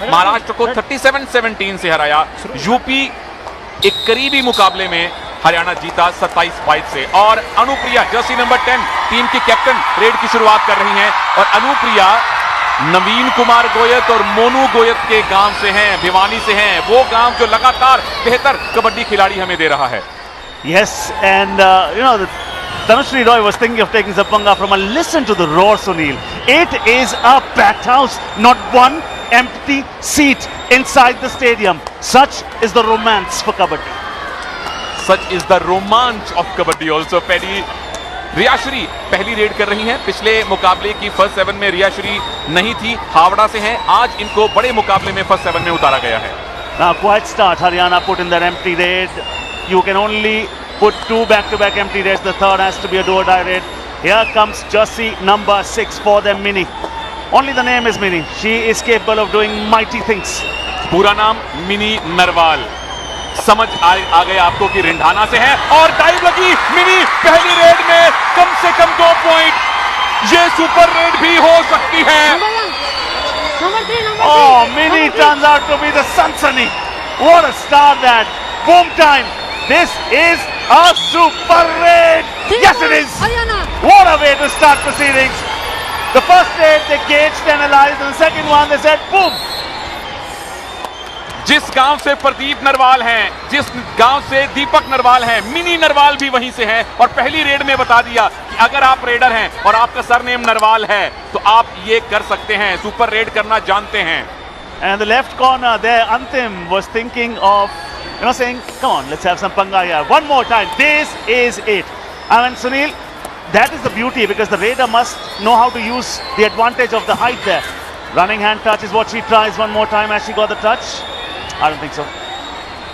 महाराष्ट्र को 37-17 से हराया। यूपी एक करीबी मुकाबले में हरियाणा जीता 27-22 से। और अनुप्रिया जर्सी नंबर 10 टीम की कैप्टन रेड की शुरुआत कर रही हैं। और अनुप्रिया नवीन कुमार गोयत और मोनू गोयत के गांव से हैं, भिवानी से हैं, वो गांव जो लगातार बेहतर कबड्डी खिलाड़ी हमें दे रहा है। Yes, and Tanushree Roy was thinking of taking Zapanga from a listen to the roar, Sunil. It is a packed house, not one empty seat inside the stadium. Such is the romance for kabaddi. Such is the romance of kabaddi also. Paddy रियाश्री पहली red कर रही हैं। पिछले मुकाबले की first 7 में रियाश्री नहीं थी, हावड़ा से हैं। आज इनको बड़े मुकाबले में फर्स्ट 7 में उतारा गया है। Now quite start Haryana put in their empty raid. You can only put 2 back-to-back empty raids. The third has to be a do-or-die raid. Here comes jersey number 6 for them, Mini. Only the name is Mini. She is capable of doing mighty things. पूरा नाम mini Narwal. समझ आ गया आपको कि रिंढाना से है। और dive लगी मिनी पहली रेड में, कम से कम 2 पॉइंट। ये सुपर रेड भी हो सकती है। Oh, Mini turns out to be the Sansani. What a start that. Boom time. This is a super raid. Yes, it is. What a way to start proceedings. The first raid they gauged, analyzed, and the second one they said, boom. जिस गांव से प्रदीप नरवाल हैं, जिस गांव से दीपक नरवाल हैं, mini Narwal भी वहीं से हैं। और पहली रेड में बता दिया कि अगर आप रेडर हैं और आपका सरनेम नरवाल है तो आप ये कर सकते हैं, सुपर रेड करना जानते हैं। And the left corner there, Antim was thinking of, saying, come on, let's have some panga here. One more time. This is it. I mean, Sunil, that is the beauty, because the raider must know how to use the advantage of the height there. Running hand touch is what she tries one more time as she got the touch. I don't think so.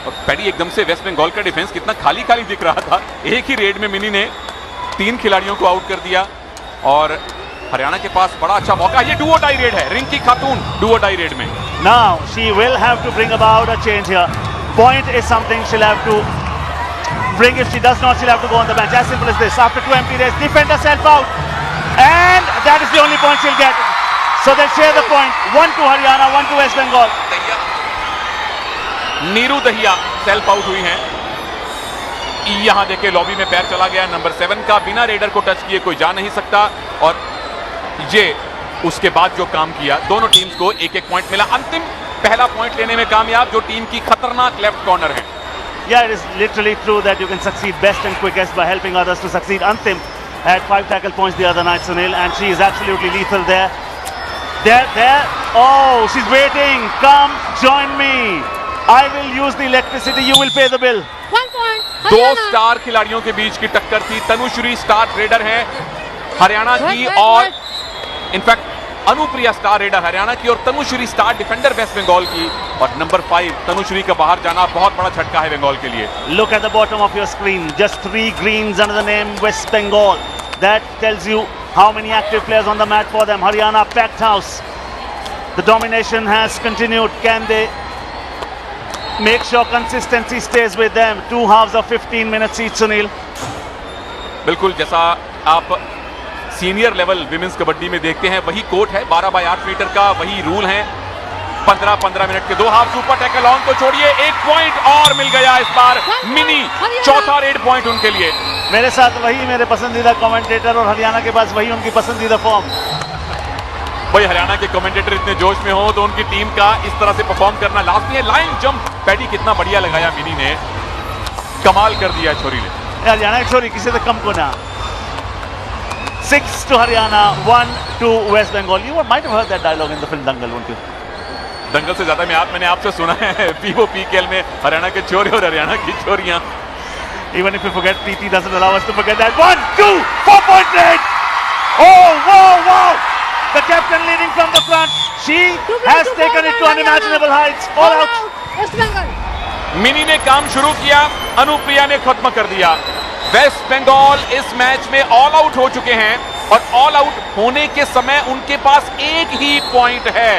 और paddy एकदम से waste Bengal का defence कितना खाली खाली दिख रहा था। एक ही रेड में मिनी ने 3 खिलाड़ियों को आउट कर दिया। और हरियाणा के पास बड़ा अच्छा मौका, ये डू और डाई रेड है। रिंकी खातून डू और डाई रेड में। Now she will have to bring about a change here. Point is something she'll have to bring. If she does not, she'll have to go on the bench. As simple as this. After 2 empty raids, defend herself out, and that is the only point she'll get. So they'll share the point. 1 to Haryana, 1 to West Bengal. Neeru Dahiya self out हुई हैं। यहां देखे lobby में पैर चला गया number 7 का। बिना रेडर को टच किए कोई जा नहीं सकता। और ये उसके बाद जो काम किया, दोनों टीम्स को 1-1 पॉइंट मिला। अंतिम पहला पॉइंट लेने में कामयाब जो टीम की खतरनाक लेफ्ट कॉर्नर है। Yeah, it is literally true that you can succeed best and quickest by helping others to succeed. Antim had 5 tackle points the other night, Sunil, and she is absolutely lethal there. There. Oh, she's waiting. Come join me. I will use the electricity. You will pay the bill. 1 point. 2 star खिलाड़ियों के बीच की टक्कर थी। Tanushree star raider है हरियाणा की, और in fact Anupriya star raider Haryana की, और तनुश्री स्टार डिफेंडर वेस्ट बंगाल की। और नंबर 5 तनुश्री का बाहर जाना बहुत बड़ा झटका है बंगाल के लिए। Look at the bottom of your screen. Just 3 greens under the name West Bengal. That tells you how many active players on the mat for them. Haryana packed house. The domination has continued. Can they make sure consistency stays with them? 2 halves of 15 minutes each, Sunil. बिल्कुल जैसा आप senior level women's kabaddi में देखते हैं वही court है। 12 bye 8 metre का वही रूल है। 15-15 मिनट के 2 हाफ। सुपर टैकल ऑन तो छोड़िए, 1 पॉइंट और मिल गया इस बार मिनी। चौथा रेड पॉइंट उनके लिए। मेरे साथ वही मेरे पसंदीदा कमेंटेटर, और हरियाणा के पास वही उनकी पसंदीदा फॉर्म। भाई हरियाणा के कमेंटेटर इतने जोश में हो तो उनकी टीम का इस तरह से परफॉर्म करना लाजमी है। लाइन जंप पैडी कितना बढ़िया लगाया मिनी ने, कमाल कर दिया छोरी ने। हरियाणा की छोरी किसी से कम को ना। 6 to Haryana, 1 to West Bengal. You might have heard that dialogue in the film Dangal, won't you? दंगल से ज्यादा मैंने आपसे सुना है POPKL में हरियाणा के छोरे और हरियाणा की छोरियां। Even if you forget, PT doesn't allow us to forget that. 1, 2, 4-point lead. Oh, wow. The captain leading from the front. She has taken it to unimaginable heights. All out. West Bengal. Mini ने काम शुरू किया, अनुप्रिया ने खत्म कर दिया। Waste Bengal इस match में ऑल आउट हो चुके हैं, और ऑल आउट होने के समय उनके पास एक ही पॉइंट है।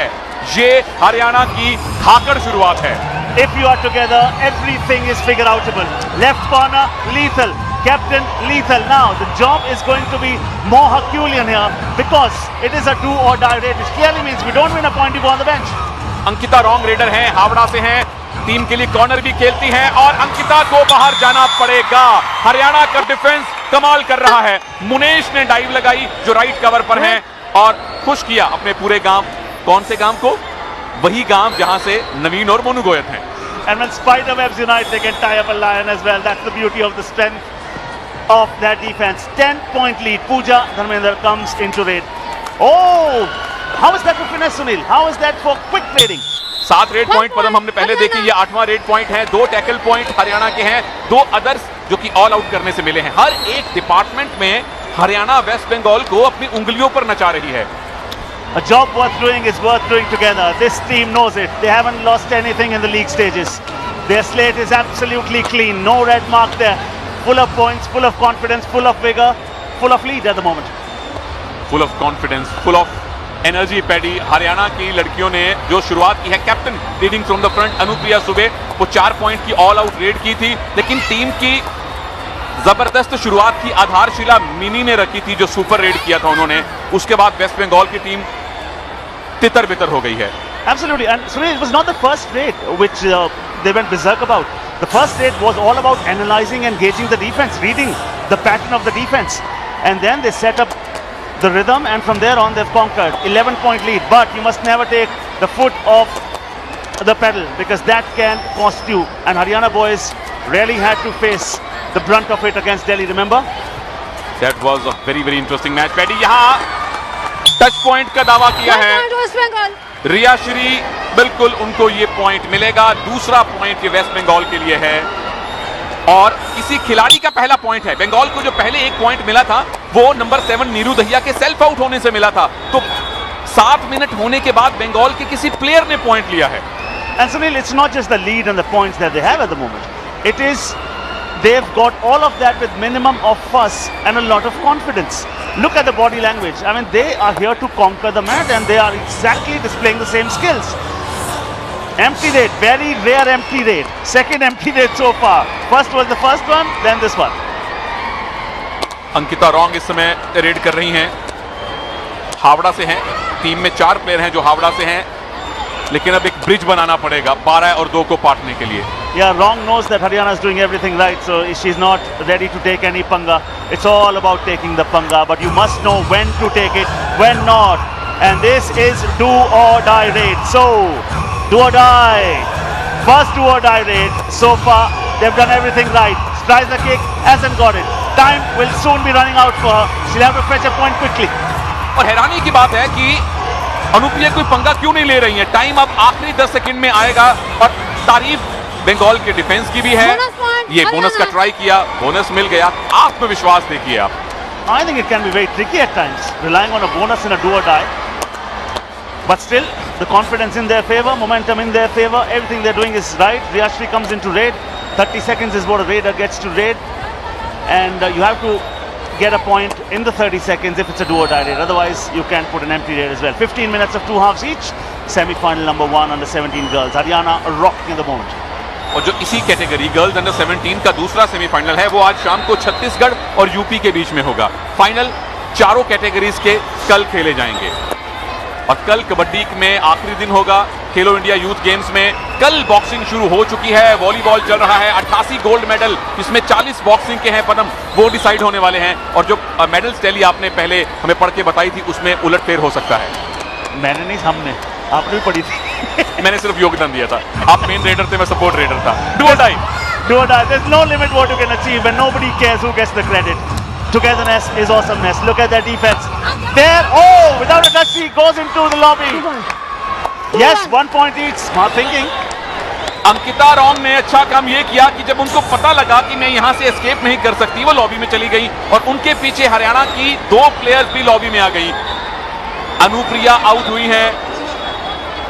ये हरियाणा की धाकड़ शुरुआत है। If you are together, everything is figure outable. Left corner, lethal. Captain, lethal. Now, the job is going to be more Herculean here, because it is a do or die race, which clearly means we don't win a point, you go on the bench. Ankita wrong raider हैं, हावड़ा से हैं, team के लिए corner भी खेलती हैं और अंकिता को बाहर जाना पड़ेगा। हरियाणा का डिफेंस कमाल कर रहा है। मुनेश ने डाइव लगाई जो राइट कवर पर हैं और खुश किया अपने पूरे गांव। कौन से गांव को? वही गांव जहां से नवीन और मोनू गोयत हैं। And when spider webs unite, they can tie up a lion as well. That's the beauty of the strength of that defense. 10-point lead. Pooja Dharmender comes into raid. Oh, how is that for finesse, Sunil? How is that for quick trading? 7 red point पदम हमने पहले देखे, ये 8वां red point है। 2 tackle point Haryana के हैं, 2 others जो कि ऑल आउट करने से मिले हैं। हर एक डिपार्टमेंट में हरियाणा वेस्ट बंगाल को अपनी उंगलियों पर नचा रही है। A job worth doing is worth doing together. This team knows it. They haven't lost anything in the league stages. Their slate is absolutely clean. No red mark there. Full of points, full of confidence, full of vigor, full of lead at the moment. Full of confidence, full of energy पैडी। हरियाणा की लड़कियों ने जो शुरुआत की है, captain leading from the front Anupriya Sube, वो 4 point की ऑल आउट रेड की थी, लेकिन टीम की जबरदस्त शुरुआत की आधारशिला मिनी ने रखी थी जो सुपर रेड किया था उन्होंने। उसके बाद वेस्ट बंगाल की टीम तितर बितर हो गई है। Absolutely, and Sunil, it was not the first raid which they went berserk about. The first raid was all about analyzing and gauging the defense, reading the pattern of the defense, and then they set up the rhythm, and from there on they've conquered. 11-point lead, but you must never take the foot off the pedal because that can cost you. And Haryana boys really had to face the brunt of it against Delhi. Remember? That was a very very interesting match. Paddy यहाँ touch point का दावा किया है रिया श्री, बिल्कुल उनको ये point मिलेगा। दूसरा पॉइंट ये वेस्ट बंगाल के लिए है और किसी खिलाड़ी का पहला पॉइंट है। बंगाल को जो पहले एक पॉइंट मिला था वो नंबर 7 नीरू दहिया के सेल्फ आउट होने से मिला था। तो 7 मिनट होने के बाद बंगाल के किसी प्लेयर ने पॉइंट लिया है। And Sunil, it's not just the lead and the points that they have at the moment. It is they've got all of that with minimum of fuss and a lot of confidence. Look at the body language. I mean, they are here to conquer the match and they are exactly displaying the same skills. Empty raid, very rare empty raid. Second empty raid so far. First was the first one, then this one. Ankita wrong इस समय red कर रही हैं, हावड़ा से हैं। Team में 4 player हैं जो हावड़ा से हैं, लेकिन अब एक ब्रिज बनाना पड़ेगा 12 और 2 को पाटने के लिए। Yeah, Rong knows that Haryana is doing everything right, so she's not ready to take any panga. It's all about taking the panga, but you must know when to take it, when not. And this is do or die raid. So, do or die. First do or die raid. So far, they've done everything right. Tries the kick, hasn't got it. Time will soon be running out for her. She'll have to fetch a point quickly. और हैरानी की बात है कि अनुप्रिया कोई पंगा क्यों नहीं ले रही है। टाइम अब आखिरी 10 सेकंड में आएगा और तारीफ बंगाल के डिफेंस की भी है। ये बोनस का ट्राई किया, बोनस मिल गया। आत्मविश्वास देखिए आप। I think it can be very tricky at times, relying on a bonus in a do or die. But still, the confidence in their favor, momentum in their favor, everything they're doing is right. Riyashri comes into raid. 30 seconds is what a raider gets to raid. And you have to get a point in the 30 seconds if it's a do or die raid. Otherwise, you can put an empty raid as well. 15 minutes of 2 halves each. Semi-final number 1 under 17 girls. Haryana rocking at the moment. और जो इसी category girls under 17 का दूसरा semifinal है वो आज शाम को छत्तीसगढ़ और यूपी के बीच में होगा। फाइनल चारों कैटेगरीज के कल खेले जाएंगे और कल कबड्डी में आखिरी दिन होगा खेलो इंडिया यूथ गेम्स में। कल बॉक्सिंग शुरू हो चुकी है, वॉलीबॉल चल रहा है। 88 गोल्ड मेडल, जिसमें 40 बॉक्सिंग के हैं पदम, वो डिसाइड होने वाले हैं। और जो मेडल्स टैली आपने पहले हमें पढ़ के बताई थी उसमें उलटफेर हो सकता है। मैंने नहीं, हमने, आपने भी पढ़ी थी। मैंने सिर्फ योगदान दिया था। आप मेन रेडर थे, मैं सपोर्ट रेडर था। डू और die. Do or die. There's no limit what you can achieve and nobody cares who gets the credit. Togetherness is awesomeness. Look at their defense. There, oh, without a touch, he goes into the lobby. Yes, 1 point each. Smart thinking. Ankita wrong ने अच्छा काम ये किया कि जब उनको पता लगा कि मैं यहां से एस्केप नहीं कर सकती, वो लॉबी में चली गई और उनके पीछे हरियाणा की 2 प्लेयर्स भी लॉबी में आ गई। अनुप्रिया आउट हुई है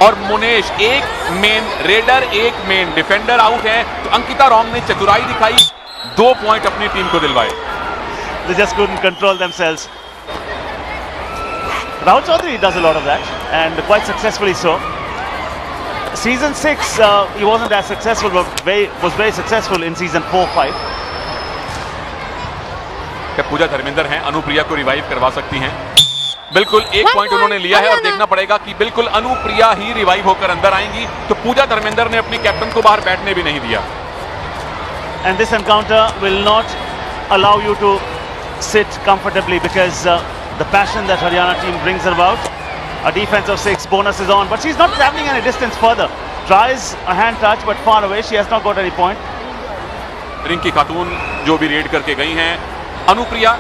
और मुनेश, एक मेन रेडर एक मेन डिफेंडर आउट है। तो अंकिता रॉन्ग ने चतुराई दिखाई, 2 पॉइंट अपनी टीम को दिलवाए। They just couldn't control themselves. Rahul Chaudhary does a lot of that and quite successfully so. Season 6, he wasn't as successful, but was very successful in season 4-5. क्या पूजा धर्मेंद्र हैं, अनुप्रिया को रिवाइव करवा सकती हैं? बिल्कुल एक पॉइंट उन्होंने लिया है और देखना पड़ेगा कि बिल्कुल अनुप्रिया ही रिवाइव होकर अंदर आएंगी तो पूजा धर्मेंद्र ने अपनी कैप्टन को बाहर बैठने भी नहीं दिया। And this encounter will not allow you to sit comfortably because the passion that Haryana team brings about. A defense of 6, bonus is on, but she's not traveling any distance further. Tries a hand touch, but far away. She has not got any point. Rinki खातून जो भी red करके गई हैं, अनुप्रिया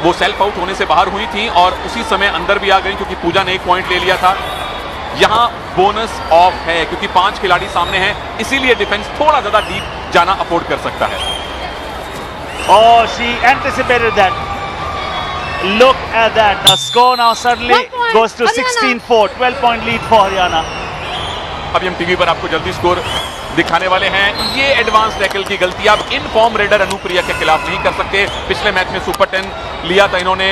वो self out होने से बाहर हुई थी और उसी समय अंदर भी आ गई क्योंकि पूजा ने एक पॉइंट ले लिया था। यहां बोनस ऑफ है क्योंकि 5 खिलाड़ी सामने हैं, इसीलिए डिफेंस थोड़ा ज्यादा डीप जाना अफोर्ड कर सकता है। Oh, she anticipated that. Look at that. The score now suddenly goes to 16-4. 12-point lead for Haryana. अभी हम टीवी पर आपको जल्दी स्कोर दिखाने वाले हैं। ये एडवांस टैकल की गलती आप इन फॉर्म रेडर अनुप्रिया के खिलाफ नहीं कर सकते। पिछले मैच में सुपर 10 लिया था इन्होंने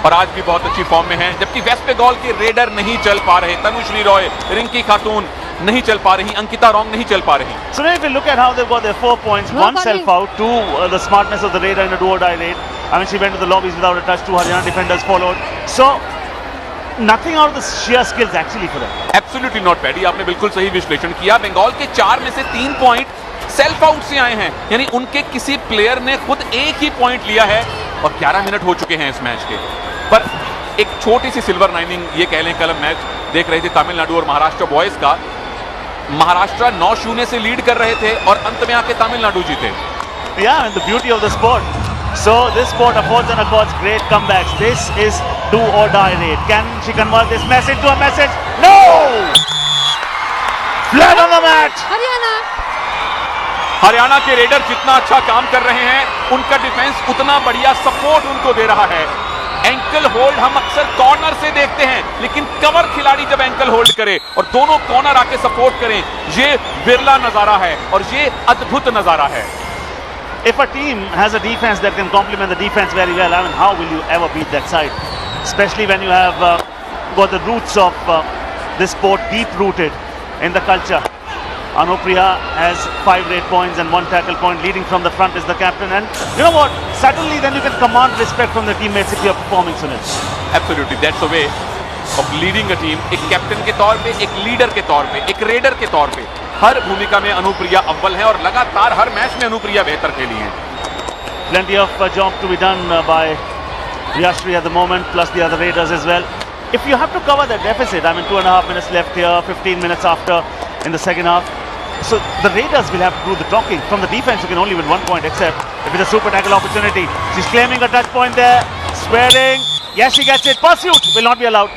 और आज भी बहुत अच्छी फॉर्म में हैं, जबकि वेस्ट बंगाल के रेडर नहीं चल पा रहे। तनुश्री रॉय, रिंकी खातून नहीं चल पा रही, अंकिता रॉन्ग नहीं चल पा रही। So if you look at how they've got their 4 points, one self out, 2 the smartness of the raider in a do or die raid. I mean, she went to the lobbies without a touch. 2 Haryana defenders followed. So nothing out of the sheer skills actually for them. Absolutely not paddy, आपने बिल्कुल सही विश्लेषण किया। बंगाल के 4 में से 3 point self out से आए हैं, यानी उनके किसी प्लेयर ने खुद एक ही पॉइंट लिया है और 11 मिनट हो चुके हैं इस मैच के। पर एक छोटी सी सिल्वर लाइनिंग ये कह लें, कल मैच देख रहे थे तमिलनाडु और महाराष्ट्र बॉयज का। महाराष्ट्र 9-0 से लीड कर रहे थे और अंत में आके तमिलनाडु जीते। Yeah, and the beauty of the sport. So this sport affords and accords great comebacks. This is do or die raid. Can she convert this message to a message? No! Flat on the mat. Haryana के raider जितना अच्छा काम कर रहे हैं, उनका defence उतना बढ़िया सपोर्ट उनको दे रहा है। एंकल होल्ड हम अक्सर कॉर्नर से देखते हैं, लेकिन कवर खिलाड़ी जब एंकल होल्ड करे और दोनों कॉर्नर आके सपोर्ट करें, ये बिरला नजारा है और ये अद्भुत नजारा है। If a team has a defense that can complement the defense very well, I mean, how will you ever beat that side? Especially when you have got the roots of this sport deep rooted in the culture. Anupriya has 5 raid points and 1 tackle point. Leading from the front is the captain, and you know what? Suddenly, then you can command respect from the teammates if you are performing, Sunil. Absolutely, that's the way of leading a team. एक captain के तौर पे, एक leader के तौर पे, एक raider के तौर पे, हर भूमिका में अनुप्रिया अव्वल है और लगातार हर मैच में अनुप्रिया बेहतर खेली है। Plenty of job to be done by Riyashri at the moment, plus the other raiders as well. If you have to cover that deficit, I mean 2.5 minutes left here, 15 minutes after in the second half. So the raiders will have to do the talking. From the defense, you can only win 1 point, except if it's a super tackle opportunity. She's claiming a touch point there, swearing. Yes, she gets it. Pursuit will not be allowed.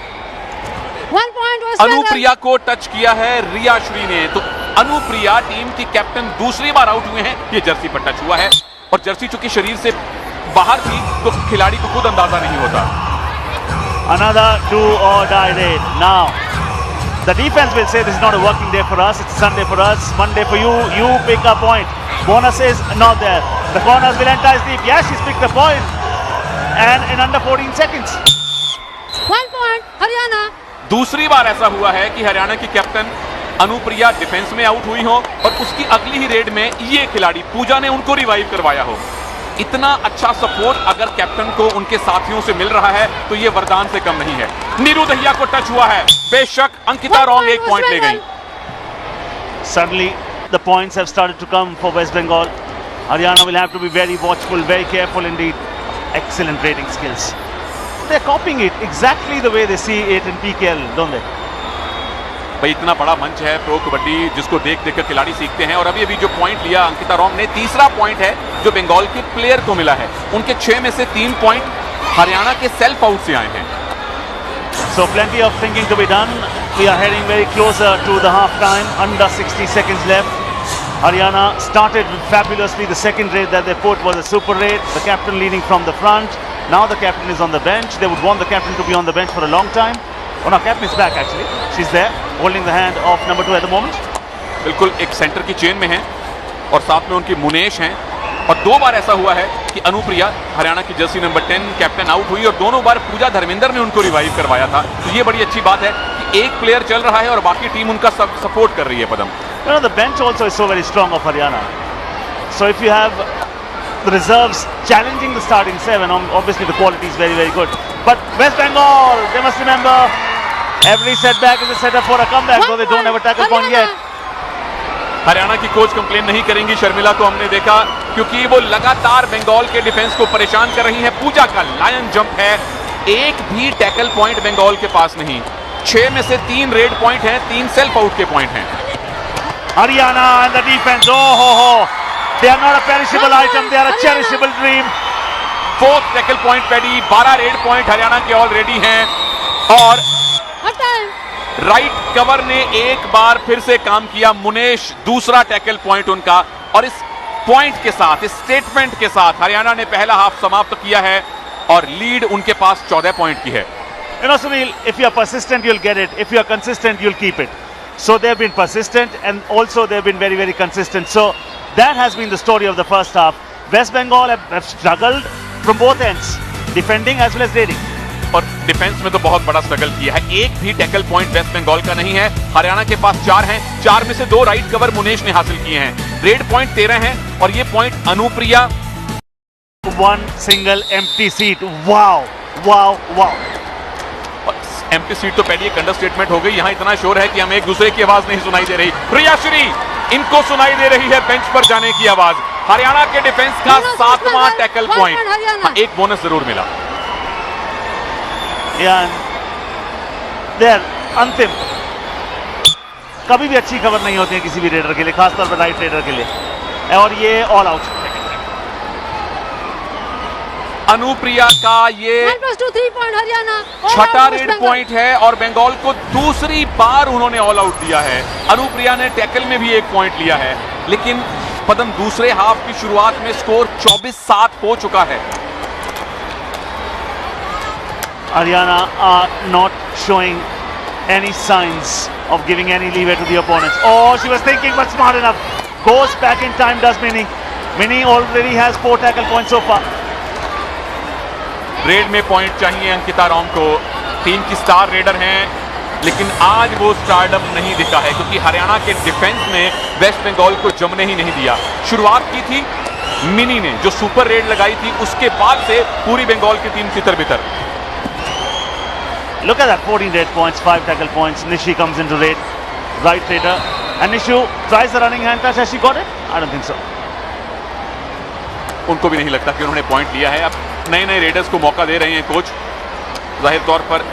1 point was Anupriya को touch किया है रियाश्री ने, तो Anupriya team की captain दूसरी बार out हुए हैं। ये जर्सी पर टच हुआ है और जर्सी चूंकि शरीर से बाहर थी तो खिलाड़ी को खुद अंदाजा नहीं होता। Another do or die raid. Now the defense will say this is not a working day for us, it's Sunday for us, Monday for you, you pick a point. Bonus is not there. The corners will entice deep. Yes, she's picked the point. And in under 14 seconds. 1 point, Haryana. दूसरी बार ऐसा हुआ है कि हरियाणा की captain Anupriya defence में out हुई हो और उसकी अगली ही रेड में ये खिलाड़ी पूजा ने उनको रिवाइव करवाया हो। इतना अच्छा सपोर्ट अगर कैप्टन को उनके साथियों से मिल रहा है तो ये वरदान से कम नहीं है। नीरू दहिया को टच हुआ है, बेशक अंकिता रॉन्ग 1 पॉइंट ले गई। Suddenly the points have started to come for West Bengal. Haryana will have to be very watchful, very careful indeed. Excellent raiding skills. They're copying it exactly the way they see it in PKL, don't they? भाई इतना बड़ा मंच है pro kabaddi जिसको देख देख कर खिलाड़ी सीखते हैं और अभी अभी जो पॉइंट लिया अंकिता रॉन्ग ने, तीसरा पॉइंट है जो बंगाल के प्लेयर को मिला है। उनके 6 में से 3 पॉइंट हरियाणा के सेल्फ आउट से आए हैं। So plenty of thinking to be done. We are heading very closer to the half time. Under 60 seconds left. Haryana started fabulously. The second raid that they put was a super raid. The captain leading from the front. Now the captain is on the bench. They would want the captain to be on the bench for a long time. Oh no, captain is back actually. She's there, holding the hand of number 2 at the moment. बिल्कुल एक centre की chain में है और साथ में उनकी मुनेश हैं और 2 बार ऐसा हुआ है कि अनुप्रिया हरियाणा की जर्सी नंबर 10 कैप्टन आउट हुई और दोनों बार पूजा धर्मेंद्र ने उनको रिवाइव करवाया था। तो ये बड़ी अच्छी बात है कि एक प्लेयर चल रहा है और बाकी टीम उनका सपोर्ट कर रही है। पदम, you know, the bench also is so very strong of Haryana. So if you have the reserves challenging the starting 7, obviously the quality is very, very good. But West Bengal, they must remember, every setback is a setup for a comeback, though they don't have a tackle point yet. Haryana की coach complain नहीं करेंगी, शर्मिला को हमने देखा, क्योंकि वो लगातार बंगाल के डिफेंस को परेशान कर रही हैं। पूजा का लायन जंप है, एक भी टैकल पॉइंट बंगाल के पास नहीं। 6 में से 3 रेड पॉइंट हैं, 3 सेल्फ आउट के पॉइंट हैं। Haryana and the defense, they are not a perishable item, they are a cherishable dream. 4th tackle point paddy, 12 red point Haryana के ऑलरेडी हैं। और राइट कवर ने एक बार फिर से काम किया। मुनेश दूसरा टैकल पॉइंट उनका, और इस पॉइंट के साथ, इस स्टेटमेंट के साथ हरियाणा ने पहला हाफ समाप्त किया है और लीड उनके पास 14 पॉइंट की है। You know, Sunil, if you are persistent, you'll get it. If you are consistent, you'll keep it. So they've been persistent, and also they've been very, very consistent. So that has been the story of the first half. West Bengal have struggled from both ends, defending as well as raiding. और defence में तो बहुत बड़ा struggle किया है। एक भी tackle point waste Bengal का नहीं है। हरियाणा के पास 4 हैं, 4 में से 2 राइट कवर मुनेश ने हासिल किए हैं। रेड पॉइंट 13 हैं और ये point Anupriya. One single empty seat. Wow, wow, wow. Empty seat तो पहले एक अंडर स्टेटमेंट हो गई। यहाँ इतना शोर है कि हमें एक दूसरे की आवाज नहीं सुनाई दे रही। प्रियाश्री, इनको सुनाई दे रही है बेंच पर जाने की आवाज। हरियाणा के डिफेंस का 7वां टैकल पॉइंट। एक बोनस जरूर मिला। अंतिम कभी भी अच्छी खबर नहीं होती है किसी भी रेडर के लिए, खासतौर पर राइट रेडर के लिए, और ये ऑल आउट। अनुप्रिया का ये 1+2 3 हरियाणा, 6ठा रेड पॉइंट है और बंगाल को दूसरी बार उन्होंने ऑल आउट दिया है। अनुप्रिया ने टैकल में भी 1 पॉइंट लिया है, लेकिन पदम दूसरे हाफ की शुरुआत में स्कोर 24-7 हो चुका है। Haryana are not showing any signs of giving any leeway to the opponents. Oh, she was thinking but smart enough. Goes back in time, does Mini. Mini already has 4 tackle points so far. Red में point चाहिए Ankita ROM को। Team की star raider हैं, लेकिन आज वो stardom नहीं दिखा है, क्योंकि हरियाणा के डिफेंस ने वेस्ट बंगाल को जमने ही नहीं दिया। शुरुआत की थी मिनी ने, जो सुपर रेड लगाई थी, उसके बाद से पूरी बंगाल की team तितर-बितर। Look at that, 14 red points, 5 tackle points. Nishi comes into raid, right raider, and Nishu tries the running hand touch. Has she got it? I don't think so. उनको भी नहीं लगता कि उन्होंने पॉइंट लिया है। अब नए रेडर्स को मौका दे रहे हैं कोच। जाहिर तौर पर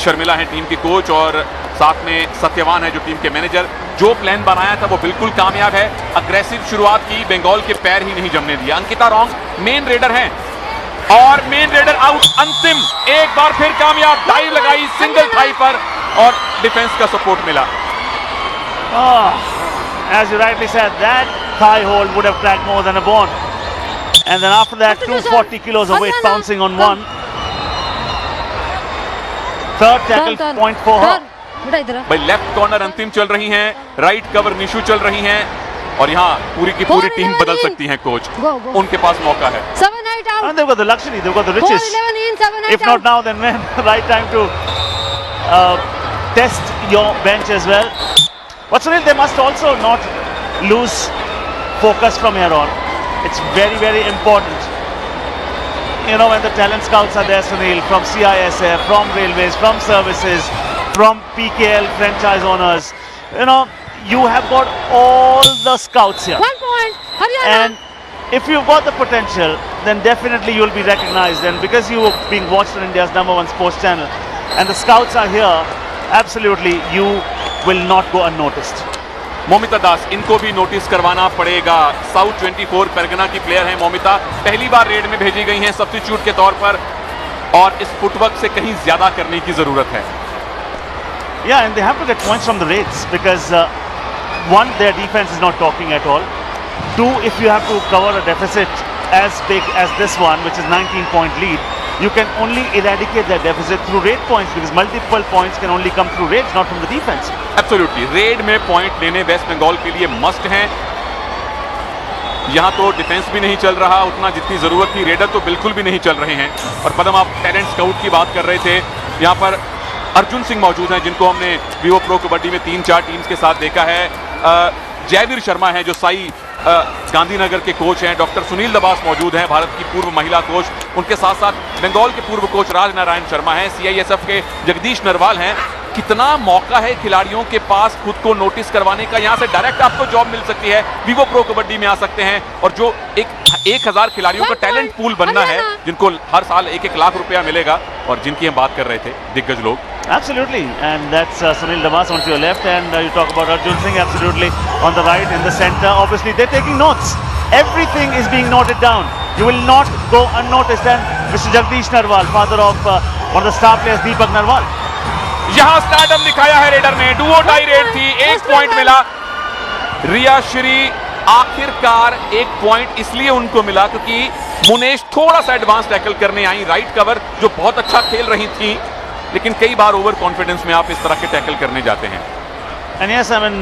शर्मिला है टीम की कोच, और साथ में सत्यवान है जो टीम के मैनेजर। जो प्लान बनाया था वो बिल्कुल कामयाब है। अग्रेसिव शुरुआत की, बंगाल के पैर ही नहीं जमने दिया। अंकिता रॉन्ग मेन रेडर हैं, और मेन रेडर आउट। अंतिम एक बार फिर कामयाब, डाइव लगाई सिंगल थाई पर, और डिफेंस का सपोर्ट मिला। As you rightly said, that thigh hold would have cracked more than a bone. And then after that, 240 kilos of weight pouncing on one. Third tackle point for her. भाई left corner अंतिम चल रही हैं, right cover Nishu चल रही हैं, और यहाँ पूरी की पूरी टीम बदल सकती हैं कोच। उनके पास मौका है। 7-8 out. And they've got the luxury, they've got the riches. 4-11 in, 7-8 If not now, then when? Right time to test your bench as well. But Sunil, they must also not lose focus from here on. It's very, very important. You know, when the talent scouts are there, Sunil, from CISF, from railways, from services, from PKL franchise owners, you know, you have got all the scouts here. 1 point, Haryana. And if you've got the potential, then definitely you'll be recognized. And because you are being watched on India's #1 sports channel, and the scouts are here, absolutely you will not go unnoticed. Momita दास, इनको भी notice करवाना पड़ेगा। South 24 Pargana की player हैं मोमिता, पहली बार red में भेजी गई हैं सब्स्टिट्यूट के तौर पर, और इस फुटवर्क से कहीं ज्यादा करने की जरूरत है। Yeah, and they have to get points from the raids, because one, their defense is not talking at all. 2, if you have to cover a deficit as big as this one, which is 19-point lead, you can only eradicate that deficit through raid points, because multiple points can only come through raids, not from the defense. Absolutely, red में point लेने waste Bengal के लिए must हैं। यहाँ तो defence भी नहीं चल रहा उतना जितनी जरूरत थी, रेडर तो बिल्कुल भी नहीं चल रहे हैं। और पदम, आप टैलेंट स्काउट की बात कर रहे थे, यहाँ पर अर्जुन सिंह मौजूद हैं, जिनको हमने वीवो प्रो कबड्डी में 3-4 टीम्स के साथ देखा है। जयवीर शर्मा है जो साई गांधीनगर के कोच हैं डॉक्टर सुनील दबास मौजूद हैं, भारत की पूर्व महिला कोच। उनके साथ साथ बंगाल के पूर्व कोच राजनारायण शर्मा हैं, CISF के जगदीश नरवाल हैं। कितना मौका है खिलाड़ियों के पास खुद को नोटिस करवाने का। यहाँ से डायरेक्ट आपको जॉब मिल सकती है, विवो प्रो कबड्डी में आ सकते हैं। और जो 1000 खिलाड़ियों का टैलेंट पूल बनना है, जिनको हर साल 1-1 लाख रुपया मिलेगा, और जिनकी हम बात कर रहे थे दिग्गज लोग। Absolutely, and that's Sunil Dabas on to your left, and you talk about Arjun Singh absolutely on the right, in the center. Obviously, they're taking notes. Everything is being noted down. You will not go unnoticed. And Mr. Jagdish Narwal, father of one of the star players, Deepak Narwal. यहां stardom दिखाया है raider ने, Duo tie red थी, 1 point मिला। रिया श्री आखिरकार 1 point इसलिए उनको मिला क्योंकि मुनेश थोड़ा सा एडवांस टैकल करने आई, राइट कवर जो बहुत अच्छा खेल रही थी, लेकिन कई बार ओवर कॉन्फिडेंस में आप इस तरह के टैकल करने जाते हैं। And yes, I mean,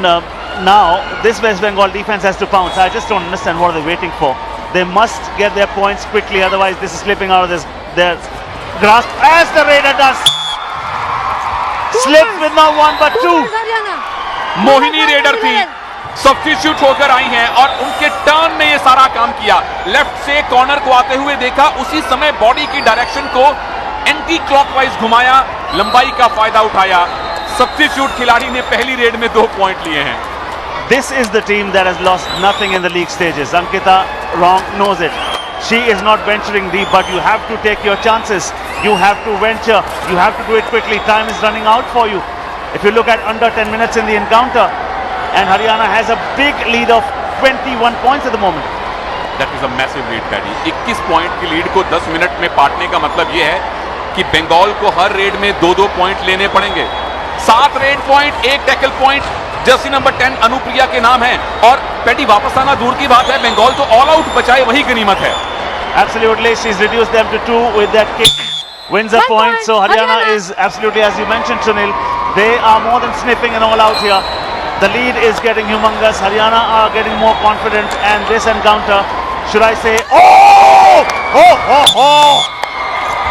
now this West Bengal defense has to pounce. I just don't understand what they're waiting for. They must get their points quickly, otherwise this is slipping out of their grasp, as the Raider does. Slips with not 1 but 2. Mohini raider थी, substitute होकर आई हैं और उनके turn में ये सारा काम किया। लेफ्ट से कॉर्नर को आते हुए देखा, उसी समय बॉडी की डायरेक्शन को एंटी क्लॉकवाइज घुमाया, लंबाई का फायदा उठाया। सब्स्टिट्यूट खिलाड़ी ने पहली रेड में 2 पॉइंट लिए हैं। This is the team that has lost nothing in the league stages. Ankita Rong knows it. She is not venturing deep, but you have to take your chances. You have to venture. You have to do it quickly. Time is running out for you. If you look at under 10 minutes in the encounter, and Haryana has a big lead of 21 points at the moment. That is a massive lead, Paddy. 21 point की lead को 10 minute में पाटने का मतलब यह है कि बंगाल को हर red में 2-2 पॉइंट लेने पड़ेंगे। 7 red point, 1 tackle point Jersey number 10 Anupriya के नाम है। और पैडी वापस आना दूर की बात है, बंगाल तो ऑल आउट बचाए वही गनीमत है। Absolutely, she's reduced them to 2 with that kick. Wins a point. So Haryana is absolutely, as you mentioned, Sunil, they are more than sniffing and all out here. The lead is getting humongous. Haryana are getting more confident, and this encounter, should I say,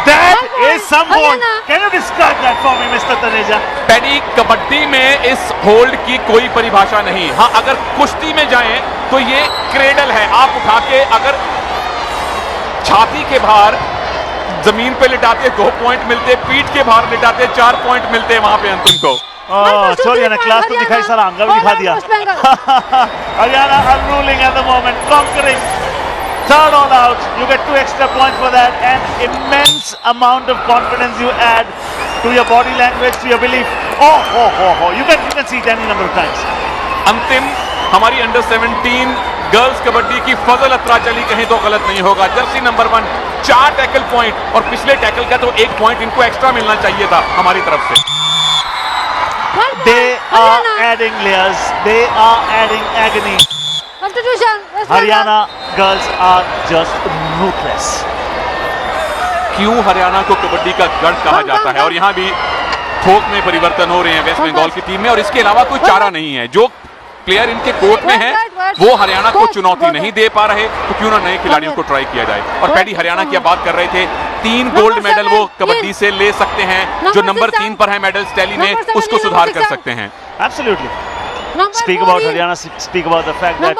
that is some hold. Can you describe that for me, Mr. Taneja? Paddy, kabaddi में इस hold की कोई परिभाषा नहीं। हाँ, अगर कुश्ती में जाएं तो ये क्रेडल है। आप उठा के अगर छाती के भार जमीन पे लिटाते 2 पॉइंट मिलते, पीठ के भार लिटाते 4 पॉइंट मिलते वहां पे अंतिम को। Sorry, ने क्लास तो दिखाई, सारा अंगा भी दिखा दिया। Haryana are ruling at the moment, conquering. Third all out, you get 2 extra points for that, and immense amount of confidence you add to your body language, to your belief. You can see it any number of times. अंतिम हमारी under 17 girls kabaddi की फजल अत्रा चली, कहीं तो गलत नहीं होगा। Jersey number 1 4 tackle point, और पिछले टैकल का तो 1 पॉइंट इनको एक्स्ट्रा मिलना चाहिए था हमारी तरफ से। They are adding layers, they are adding agony. Haryana girls are just ruthless. क्यों हरियाणा को कबड्डी का गढ़ कहा जाता है, और यहाँ भी थोक में परिवर्तन हो रहे हैं वेस्ट बंगाल की टीम में, और इसके अलावा कोई चारा नहीं है। जो प्लेयर इनके कोर्ट में हैं वो हरियाणा को चुनौती नहीं दे पा रहे, तो क्यों ना नए खिलाड़ियों को ट्राई किया जाए। और पैडी, हरियाणा की बात कर रहे थे, 3 गोल्ड मेडल वो कबड्डी से ले सकते हैं। जो नंबर 3 पर है मेडल्स टैली में, उसको सुधार कर सकते हैं। Absolutely. Speak about Haryana, speak about the fact that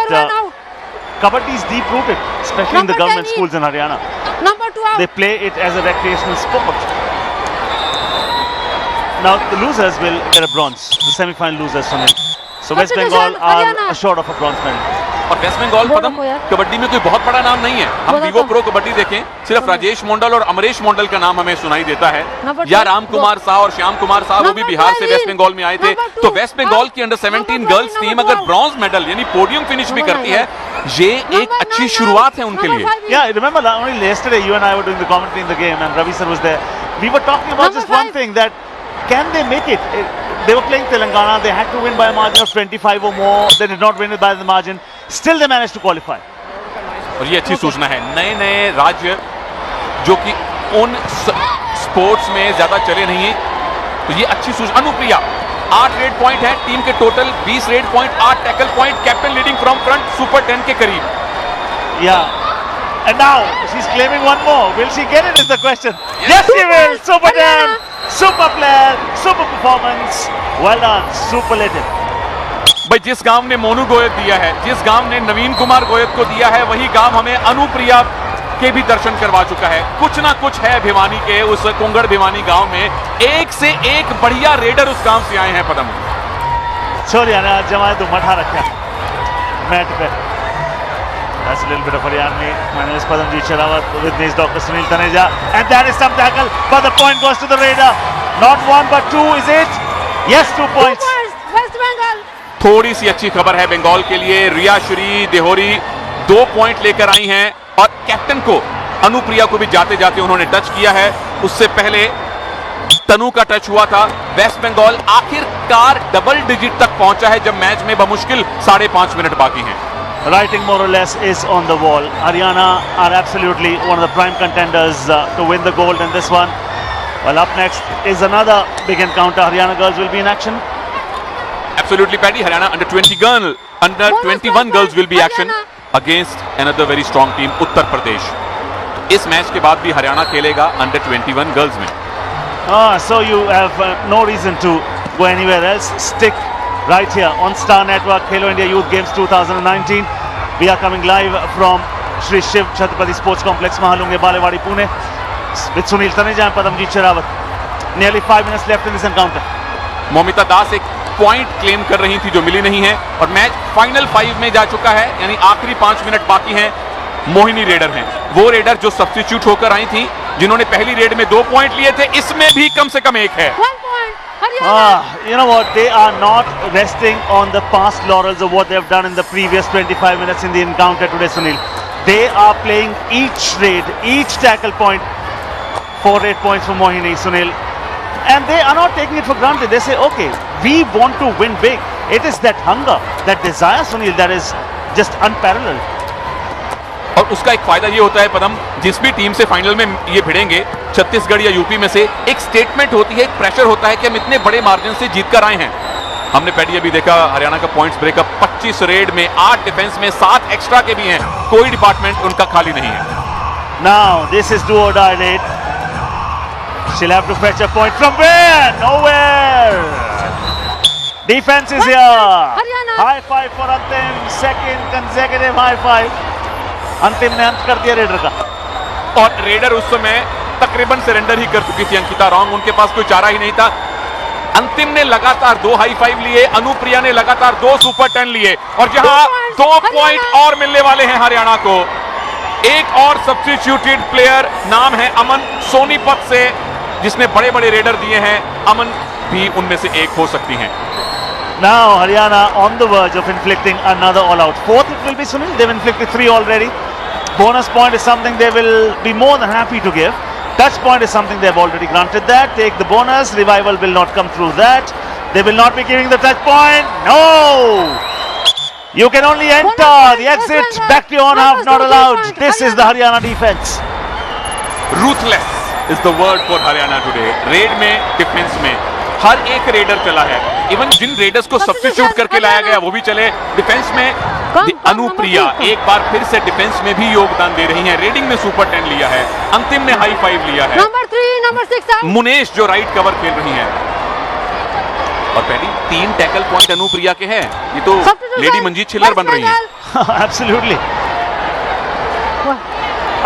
kabaddi is deep rooted, especially in the government schools in Haryana. They play it as a recreational sport. Now the losers will get a bronze, the semi-final losers from it. So West Bengal are short of a bronze medal. और waste Bengal पदम कबड्डी में कोई बहुत बड़ा नाम नहीं है। हम Vivo pro kabaddi देखें, सिर्फ राजेश मंडल और अमरेश मंडल का नाम हमें सुनाई देता है, या राम कुमार शाह और श्याम कुमार शाह, वो भी बिहार से वेस्ट बंगाल में आए थे। तो वेस्ट बंगाल की अंडर 17 गर्ल्स टीम अगर ब्रॉन्ज मेडल यानी पोडियम फिनिश भी करती है, ये एक अच्छी शुरुआत है उनके लिए। Yeah, remember only yesterday you and I were doing the commentary in the game, and Ravi sir was there. We were talking about just one thing, that can they make it? They were playing Telangana, they had to win by a margin of 25 or more, they did not win it by the margin, still they managed to qualify. और ये अच्छी सूचना है, नए नए राज्य जो कि उन स्पोर्ट्स में ज्यादा चले नहीं है, तो ये अच्छी सूचना। अनुप्रिया 8 रेड पॉइंट है टीम के total, 20 red point, 8 tackle point, captain leading from front, super 10 के करीब। Yeah. And now she's claiming one more. Will she get it is the question. Yes, she will. Super 10. Super player. Super performance. Well done. Superlative. भाई जिस गांव ने मोनू गोयत दिया है, जिस गांव ने नवीन कुमार गोयत को दिया है, वही गांव हमें अनुप्रिया के भी दर्शन करवा चुका है। कुछ ना कुछ है भिवानी के उस कुंगड़ भिवानी गांव में, एक से एक बढ़िया रेडर उस गांव से आए हैं। पदम हरियाणा जमाए तो मठा रखा मैट पे। That's a little bit of Haryana. My name is Padamjeet Sherawat. With me is Dr. Sunil Taneja. And that is some tackle, but the point goes to the Raider. Not one but two, is it? Yes, 2 2 points. points, West Bengal. थोड़ी सी अच्छी खबर है बंगाल के लिए। रिया Shri देहोरी 2 point लेकर आई हैं और captain को अनुप्रिया को भी जाते जाते उन्होंने टच किया है। उससे पहले तनु का टच हुआ था। वेस्ट बंगाल आखिरकार डबल डिजिट तक पहुंचा है जब मैच में बमुश्किल 5.5 मिनट बाकी हैं। Writing more or less is on the wall. Haryana are absolutely one of the prime contenders to win the gold in this one. Well, up next is another big encounter. Haryana girls will be in action. Absolutely, Paddy. Haryana under 21 girls will be action against another very strong team, Uttar Pradesh. इस match के बाद भी हरियाणा खेलेगा under 21 girls में। So you have no reason to go anywhere else. Stick right here on Star Network, Khelo India Youth Games 2019. We are coming live from Shri Shiv Chhatrapati Sports Complex, Mahalunge, Balewadi, Pune, with Sunil Taneja and Padamjeet Sherawat. Nearly 5 minutes left in this encounter. Momita Das एक point claim कर रही थी जो मिली नहीं है और match final 5 में जा चुका है, यानी आखिरी 5 मिनट बाकी हैं। मोहिनी रेडर हैं, वो रेडर जो सब्स्टिट्यूट होकर आई थी, जिन्होंने पहली रेड में 2 पॉइंट लिए थे, इसमें भी कम से कम एक है। 1 point, Haryana. You know what? They are not resting on the past laurels of what they have done in the previous 25 minutes in the encounter today, Sunil. They are playing each raid, each tackle point for 8 points for Mohini, Sunil. And they are not taking it for granted. They say, okay, we want to win big. It is that hunger, that desire, Sunil, that is just unparalleled. और उसका एक फायदा ये होता है पदम, जिस भी team से फाइनल में ये भिड़ेंगे, छत्तीसगढ़ या यूपी में से, एक स्टेटमेंट होती है, एक प्रेशर होता है कि हम इतने बड़े मार्जिन से जीत कर आए हैं। हमने पहले अभी देखा हरियाणा का पॉइंट्स ब्रेकअप 25 रेड में, 8 डिफेंस में, 7 एक्स्ट्रा के भी हैं। कोई डिपार्टमेंट उनका खाली नहीं है। Now this is do or die raid. She'll have to fetch a point from where? Nowhere. Defense is here. Haryana. High five for Antim. Second consecutive high five. अंतिम ने अंत कर दिया रेडर का। और रेडर उस समय तकरीबन सरेंडर ही कर चुकी थी अंकिता रॉन्ग, उनके पास कोई चारा ही नहीं था। अंतिम ने लगातार 2 हाई फाइव लिए, अनुप्रिया ने लगातार 2 सुपर 10 लिए और जहां 2 पॉइंट और मिलने वाले हैं हरियाणा को। एक और सब्स्टिट्यूटेड प्लेयर, नाम है अमन सोनीपत से, जिसने बड़े बड़े रेडर दिए हैं। अमन भी उनमें से एक हो सकती हैं। Now Haryana on the verge of inflicting another all-out. 4th it will be, Sunil. They've inflicted 3 already. Bonus point is something they will be more than happy to give. Touch point is something they've already granted that. Take the bonus. Revival will not come through that. They will not be giving the touch point. No! You can only enter. The exit back to your own half not allowed. This is the Haryana defense. Ruthless is the word for Haryana today. Red में, defence में हर एक raider चला है। Even जिन readers को substitute करके लाया गया वो भी चले। डिफेंस में अनुप्रिया एक बार फिर से डिफेंस में भी योगदान दे रही हैं। रेडिंग में सुपर 10 लिया है, अंतिम ने हाई 5 लिया है। Number 3, number 6 मुनेश जो राइट कवर खेल रही हैं और पहली 3 टैकल पॉइंट अनुप्रिया के हैं। ये तो लेडी मंजीत छिल्लर बन रही हैं। Absolutely.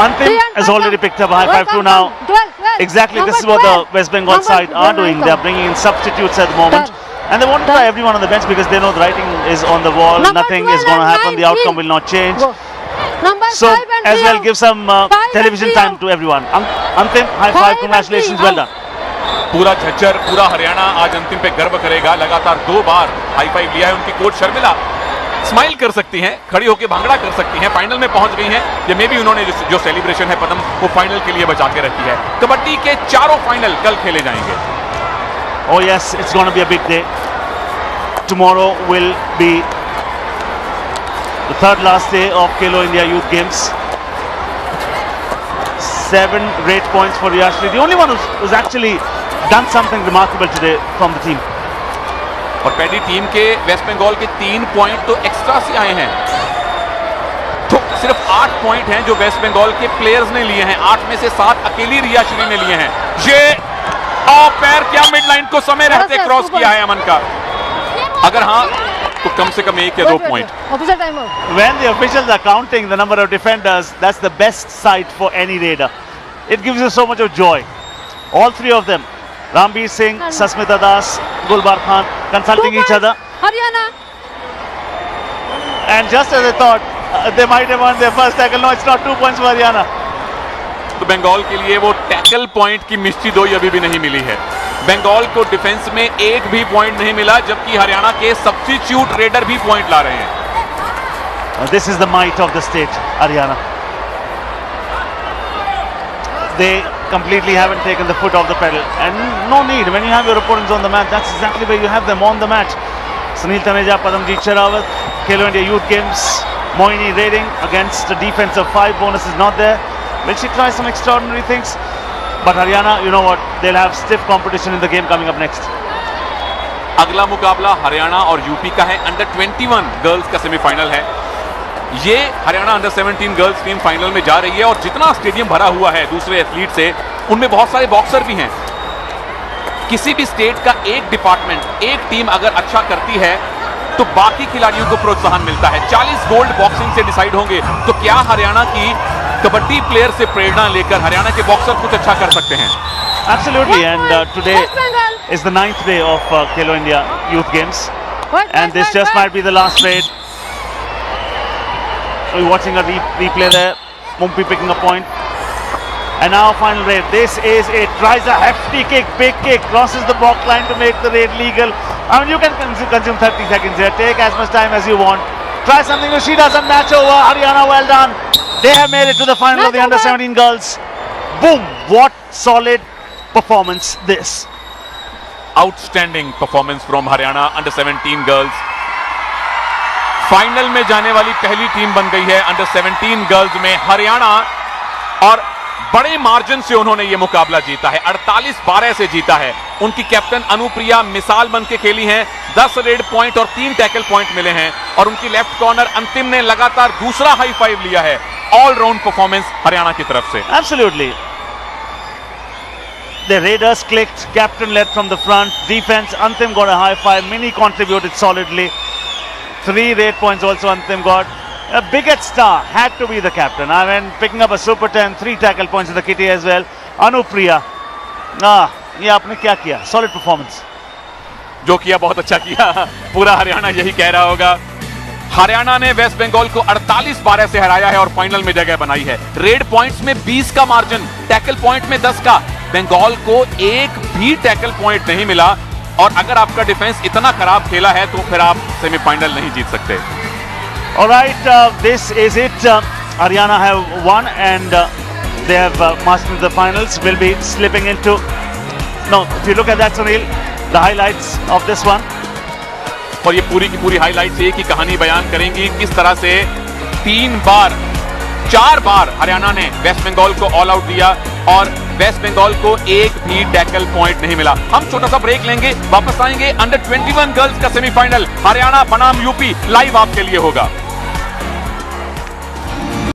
Antim has already picked up a high five too now. Exactly, this is what the West Bengal side are doing. They are bringing in substitutes at the moment. And they want to try everyone on the bench because they know the writing is on the wall. Nothing is going to happen. The outcome will not change. So, as well, give some television time to everyone. Antim, high five. Congratulations. Well done. पूरा झज्जर, पूरा हरियाणा आज अंतिम पे गर्व करेगा। लगातार 2 बार high five लिया है। उनकी कोच शर्मिला स्माइल कर सकती हैं, खड़ी होकर भांगड़ा कर सकती हैं। फाइनल में पहुंच गई हैं। ये मे भी उन्होंने जो सेलिब्रेशन है पदम, वो फाइनल के लिए बचा के रखी है। कबड्डी के 4 फाइनल कल खेले जाएंगे। Oh yes, it's going to be a big day. Tomorrow will be the 3rd last day of Khelo India Youth Games. 7 rate points for Riyashri, the only one who's actually done something remarkable today from the team. और पहली team के waste Bengal के 3 point तो extra से आए हैं। तो सिर्फ 8 पॉइंट हैं जो वेस्ट बंगाल के प्लेयर्स ने लिए हैं। 8 में से 7 अकेली रियाश्री ने लिए हैं। ये पैर क्या मिड लाइन को समय रहते क्रॉस किया है अमन का। अगर हाँ तो कम से कम 1 या 2 point. Official timeout. When the officials are counting the number of defenders, that's the best sight for any raider. It gives you so much of joy. All three of them, Rambir Singh, Sasmita Das, Gulbar Khan, consulting 2 each other. points, Haryana. And just as I thought, they might have won their first tackle. No, it's not 2 points for Haryana. तो बंगाल के लिए वो tackle point की मिष्टी दोई अभी भी नहीं मिली है। बंगाल को डिफेंस में एक भी पॉइंट नहीं मिला, जबकि हरियाणा के सब्स्टिट्यूट रेडर भी पॉइंट ला रहे हैं। This is the might of the state, Haryana. They completely haven't taken the foot off the pedal, and no need. When you have your opponents on the mat, that's exactly where you have them, on the mat. Sunil Taneja, Padamjeet Sherawat, Khelo India Youth Games, Moini raiding against a defense of 5. Bonus is not there. Will she try some extraordinary things? But Haryana, you know what? They'll have stiff competition in the game coming up next. अगला मुकाबला हरियाणा और UP का है। Under 21 girls का semifinal है। ये Haryana under 17 girls team final में जा रही है, और जितना स्टेडियम भरा हुआ है दूसरे एथलीट से, उनमें बहुत सारे बॉक्सर भी हैं। किसी भी स्टेट का एक डिपार्टमेंट, एक टीम अगर अच्छा करती है तो बाकी खिलाड़ियों को प्रोत्साहन मिलता है। 40 गोल्ड बॉक्सिंग से डिसाइड होंगे, तो क्या हरियाणा की कबड्डी प्लेयर से प्रेरणा लेकर हरियाणा के बॉक्सर कुछ अच्छा कर सकते हैं? Absolutely, and today West Bengal. is the 9th day of Khelo India Youth Games, West and this just might be the last raid. We're watching a replay there. Mumpi picking a point. And now final raid. This is it. Tries a hefty kick, big kick, crosses the block line to make the raid legal. I mean, you can consume 30 seconds here. Take as much time as you want. Try something new. She doesn't match over. Haryana, well done. They have made it to the final of the under 17 girls. Boom! What solid performance this. Outstanding performance from Haryana under 17 girls. Final में जाने वाली पहली team बन गई है under 17 girls में हरियाणा, और बड़े मार्जिन से उन्होंने ये मुकाबला जीता है। 48-12 से जीता है। उनकी कैप्टन अनुप्रिया मिसाल बन के खेली हैं। 10 रेड पॉइंट और 3 टैकल पॉइंट मिले हैं, और उनकी लेफ्ट कॉर्नर अंतिम ने लगातार दूसरा हाई फाइव लिया है। ऑल राउंड परफॉर्मेंस हरियाणा की तरफ से। Absolutely. The Raiders clicked, captain led from the front, defense, Antim got a high five, Mini contributed solidly. 3 raid points also Antim got. A biggest star had to be the captain. I mean, picking up a super 10, 3 tackle points in the kitty as well. Anupriya. ये आपने क्या किया? Solid performance. जो किया बहुत अच्छा किया, पूरा हरियाणा यही कह रहा होगा। हरियाणा ने वेस्ट बंगाल को 48-12 से हराया है और फाइनल में जगह बनाई है। रेड पॉइंट्स में 20 का मार्जिन, टैकल पॉइंट में 10 का। बंगाल को एक भी टैकल पॉइंट नहीं मिला, और अगर आपका डिफेंस इतना खराब खेला है तो फिर आप सेमीफाइनल नहीं जीत सकते। All right, this is it. Haryana have won, and they have marched into the finals. Will be slipping into. No, if you look at that, Sunil, the highlights of this one. और ये पूरी की पूरी highlights एक ही कहानी बयान करेंगी, किस तरह से 4 बार हरियाणा ने वेस्ट बंगाल को ऑल आउट दिया, और वेस्ट बंगाल को एक भी टैकल पॉइंट नहीं मिला। हम छोटा सा ब्रेक लेंगे, वापस आएंगे। अंडर 21 गर्ल्स का सेमीफाइनल हरियाणा बनाम यूपी लाइव आपके लिए होगा।